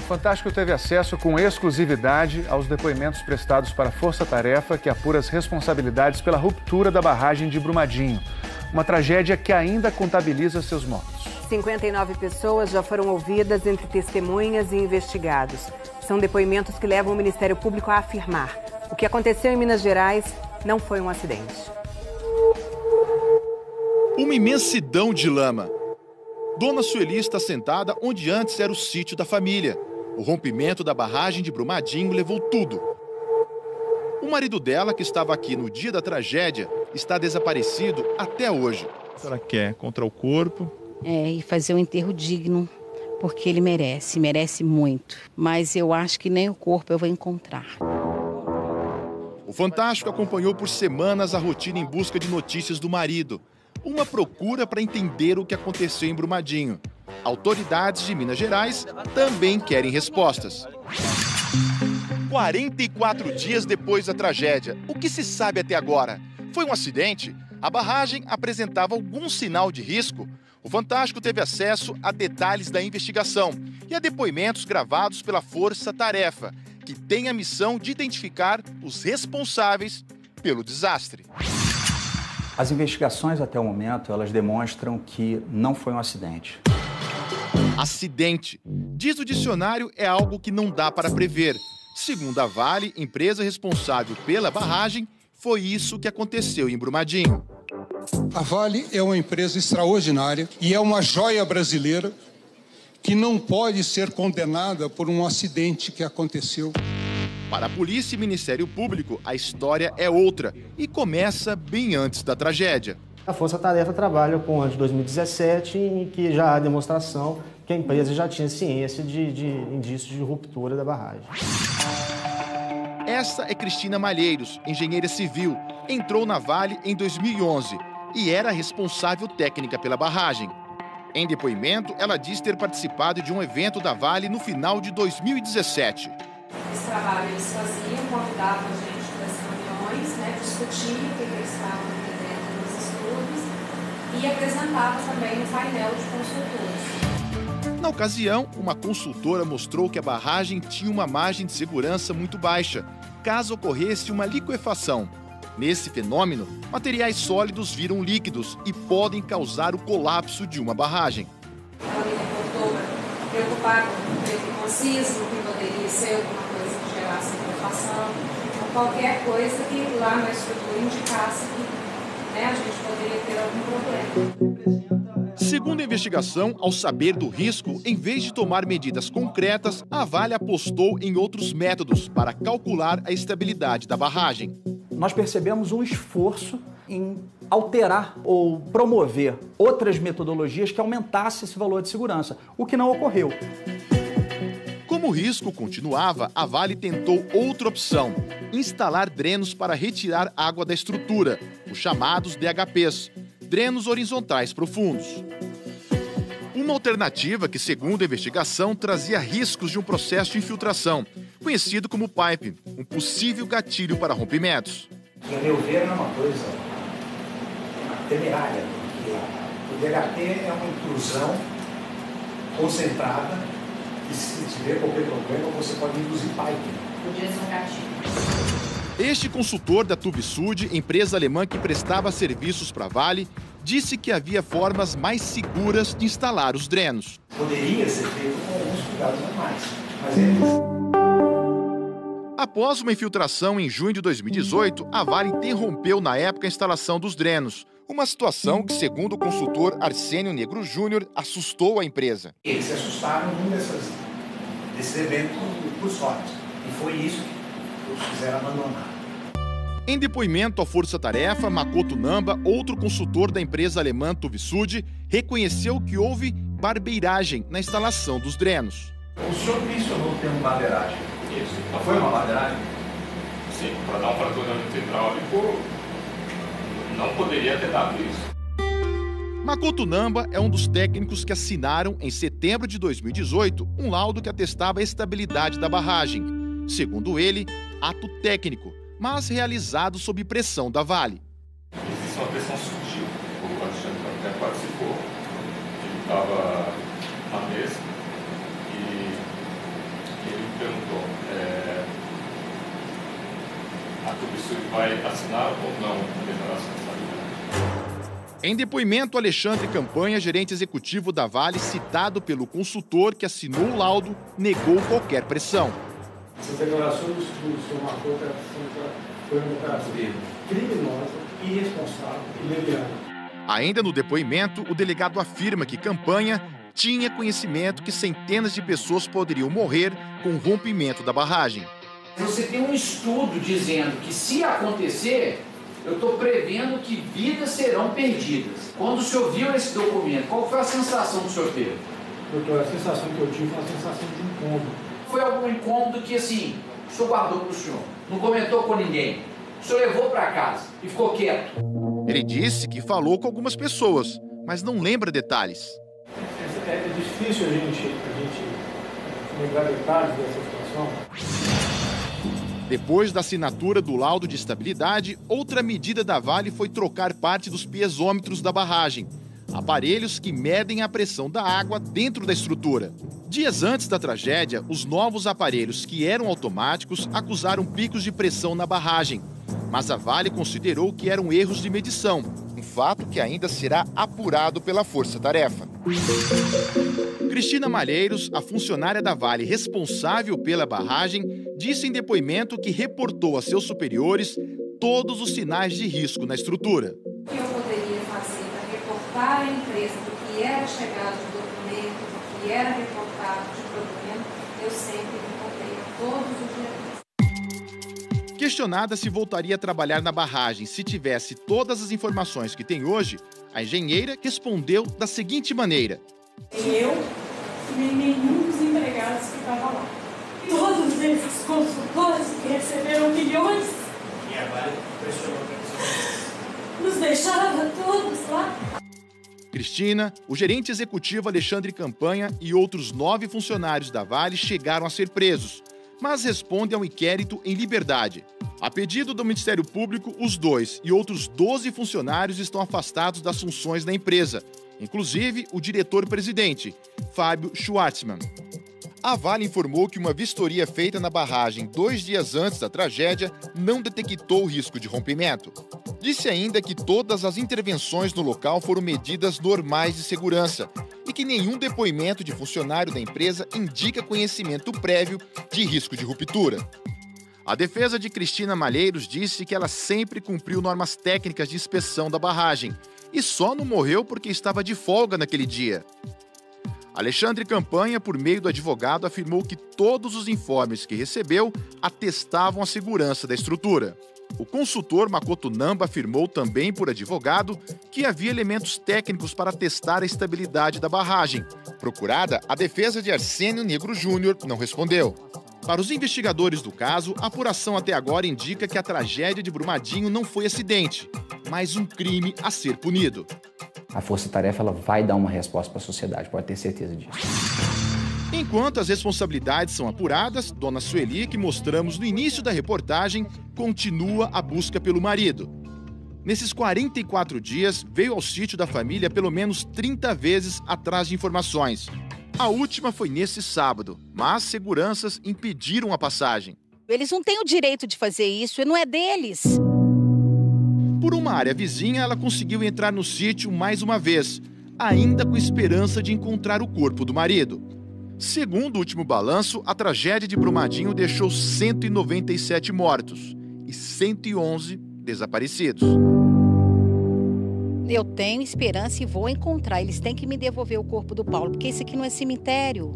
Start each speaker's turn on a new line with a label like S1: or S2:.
S1: Fantástico teve acesso com exclusividade aos depoimentos prestados para a Força Tarefa, que apura as responsabilidades pela ruptura da barragem de Brumadinho. Uma tragédia que ainda contabiliza seus mortos.
S2: 59 pessoas já foram ouvidas entre testemunhas e investigados. São depoimentos que levam o Ministério Público a afirmar: o que aconteceu em Minas Gerais não foi um acidente.
S3: Uma imensidão de lama. Dona Sueli está sentada onde antes era o sítio da família. O rompimento da barragem de Brumadinho levou tudo. O marido dela, que estava aqui no dia da tragédia, está desaparecido até hoje. O que a senhora quer? Contra o corpo?
S4: E fazer um enterro digno, porque ele merece muito. Mas eu acho que nem o corpo eu vou encontrar.
S3: O Fantástico acompanhou por semanas a rotina em busca de notícias do marido. Uma procura para entender o que aconteceu em Brumadinho. Autoridades de Minas Gerais também querem respostas. 44 dias depois da tragédia, o que se sabe até agora? Foi um acidente? A barragem apresentava algum sinal de risco? O Fantástico teve acesso a detalhes da investigação e a depoimentos gravados pela Força Tarefa, que tem a missão de identificar os responsáveis pelo desastre.
S5: As investigações até o momento, elas demonstram que não foi um acidente.
S3: Acidente. Diz o dicionário, é algo que não dá para prever. Segundo a Vale, empresa responsável pela barragem, foi isso que aconteceu em Brumadinho.
S6: A Vale é uma empresa extraordinária e é uma joia brasileira que não pode ser condenada por um acidente que aconteceu.
S3: Para a polícia e Ministério Público, a história é outra e começa bem antes da tragédia.
S7: A Força Tarefa trabalha com o ano de 2017, em que já há demonstração que a empresa já tinha ciência de indícios de ruptura da barragem.
S3: Essa é Cristina Malheiros, engenheira civil. Entrou na Vale em 2011 e era responsável técnica pela barragem. Em depoimento, ela diz ter participado de um evento da Vale no final de 2017.
S8: Esse trabalho eles faziam, convidavam a gente para as reuniões, discutiam o que eles estavam entendendo nos estudos e apresentavam também um painel de consultores.
S3: Na ocasião, uma consultora mostrou que a barragem tinha uma margem de segurança muito baixa, caso ocorresse uma liquefação. Nesse fenômeno, materiais sólidos viram líquidos e podem causar o colapso de uma barragem.
S8: Ela me reportou preocupada com o sismo, que poderia ser alguma coisa que gerasse liquefação, ou qualquer coisa que lá na estrutura indicasse que a gente poderia ter algum problema.
S3: Segundo a investigação, ao saber do risco, em vez de tomar medidas concretas, a Vale apostou em outros métodos para calcular a estabilidade da barragem.
S5: Nós percebemos um esforço em alterar ou promover outras metodologias que aumentassem esse valor de segurança, o que não ocorreu.
S3: Como o risco continuava, a Vale tentou outra opção: instalar drenos para retirar água da estrutura, os chamados DHPs, drenos horizontais profundos. Uma alternativa que, segundo a investigação, trazia riscos de um processo de infiltração, conhecido como pipe, um possível gatilho para rompimentos.
S9: A meu ver, é uma coisa temerária, porque o DHP é uma intrusão concentrada e se tiver qualquer problema, você pode induzir pipe.
S8: Podia ser um gatilho.
S3: Este consultor da Tubsud, empresa alemã que prestava serviços para a Vale, disse que havia formas mais seguras de instalar os drenos.
S9: Poderia ser feito com alguns cuidados a mais, mas eles...
S3: Após uma infiltração em junho de 2018, a Vale interrompeu na época a instalação dos drenos. Uma situação que, segundo o consultor Arsênio Negro Júnior, assustou a empresa.
S9: Eles se assustaram num desses eventos por sorte. E foi isso que eles fizeram abandonar.
S3: Em depoimento à Força Tarefa, Makoto Namba, outro consultor da empresa alemã Tubsud, reconheceu que houve barbeiragem na instalação dos drenos.
S9: O senhor mencionou o termo barbeiragem. Isso. Foi uma barbeiragem?
S10: Sim, para dar um fraturamento hidráulico, não poderia ter dado isso.
S3: Makoto Namba é um dos técnicos que assinaram, em setembro de 2018, um laudo que atestava a estabilidade da barragem. Segundo ele, ato técnico, mas realizado sob pressão da Vale.
S10: Existe uma pressão sutil. O Alexandre até participou, ele estava na mesa e substituto vai assinar ou não a declaração de estabilidade.
S3: Em depoimento, Alexandre Campanha, gerente executivo da Vale, citado pelo consultor que assinou o laudo, negou qualquer pressão.
S9: Essa declaração do senhor Marcou foi uma declaração criminosa, irresponsável e leviana.
S3: Ainda no depoimento, o delegado afirma que Campanha tinha conhecimento que centenas de pessoas poderiam morrer com o rompimento da barragem.
S11: Você tem um estudo dizendo que, se acontecer, eu estou prevendo que vidas serão perdidas. Quando o senhor viu esse documento, qual foi a sensação que o senhor teve?
S9: Doutor, a sensação que eu tive foi uma sensação de incômodo.
S11: Foi algum incômodo que, assim, o senhor guardou para o senhor, não comentou com ninguém, o senhor levou para casa e ficou quieto?
S3: Ele disse que falou com algumas pessoas, mas não lembra detalhes.
S9: É difícil a gente lembrar detalhes dessa situação.
S3: Depois da assinatura do laudo de estabilidade, outra medida da Vale foi trocar parte dos piezômetros da barragem, aparelhos que medem a pressão da água dentro da estrutura. Dias antes da tragédia, os novos aparelhos, que eram automáticos, acusaram picos de pressão na barragem, mas a Vale considerou que eram erros de medição, um fato que ainda será apurado pela Força Tarefa. Cristina Malheiros, a funcionária da Vale responsável pela barragem, disse em depoimento que reportou a seus superiores todos os sinais de risco na estrutura.
S8: O que eu poderia fazer para reportar à empresa do que era chegado de documento, do que era reportado de problema, eu sempre reportei a todos os diretores.
S3: Questionada se voltaria a trabalhar na barragem se tivesse todas as informações que tem hoje, a engenheira respondeu da seguinte maneira:
S12: eu nem nenhum dos empregados que estavam lá. Todos esses consultores que receberam milhões
S9: E a Vale pressionou para
S12: nos deixaram todos lá.
S3: Cristina, o gerente executivo Alexandre Campanha e outros 9 funcionários da Vale chegaram a ser presos, mas respondem ao inquérito em liberdade. A pedido do Ministério Público, os 2 e outros 12 funcionários estão afastados das funções da empresa, inclusive o diretor-presidente, Fábio Schwartzman. A Vale informou que uma vistoria feita na barragem 2 dias antes da tragédia não detectou o risco de rompimento. Disse ainda que todas as intervenções no local foram medidas normais de segurança e que nenhum depoimento de funcionário da empresa indica conhecimento prévio de risco de ruptura. A defesa de Cristina Malheiros disse que ela sempre cumpriu normas técnicas de inspeção da barragem e só não morreu porque estava de folga naquele dia. Alexandre Campanha, por meio do advogado, afirmou que todos os informes que recebeu atestavam a segurança da estrutura. O consultor Makoto Namba afirmou também, por advogado, que havia elementos técnicos para testar a estabilidade da barragem. Procurada, a defesa de Arsênio Negro Júnior não respondeu. Para os investigadores do caso, a apuração até agora indica que a tragédia de Brumadinho não foi acidente, mas um crime a ser punido.
S13: A Força Tarefa ela vai dar uma resposta para a sociedade, pode ter certeza disso.
S3: Enquanto as responsabilidades são apuradas, Dona Sueli, que mostramos no início da reportagem, continua a busca pelo marido. Nesses 44 dias, veio ao sítio da família pelo menos 30 vezes atrás de informações. A última foi nesse sábado, mas seguranças impediram a passagem.
S4: Eles não têm o direito de fazer isso, não é deles.
S3: Por uma área vizinha, ela conseguiu entrar no sítio mais uma vez, ainda com esperança de encontrar o corpo do marido. Segundo o último balanço, a tragédia de Brumadinho deixou 197 mortos e 111 desaparecidos.
S4: Eu tenho esperança e vou encontrar. Eles têm que me devolver o corpo do Paulo, porque isso aqui não é cemitério.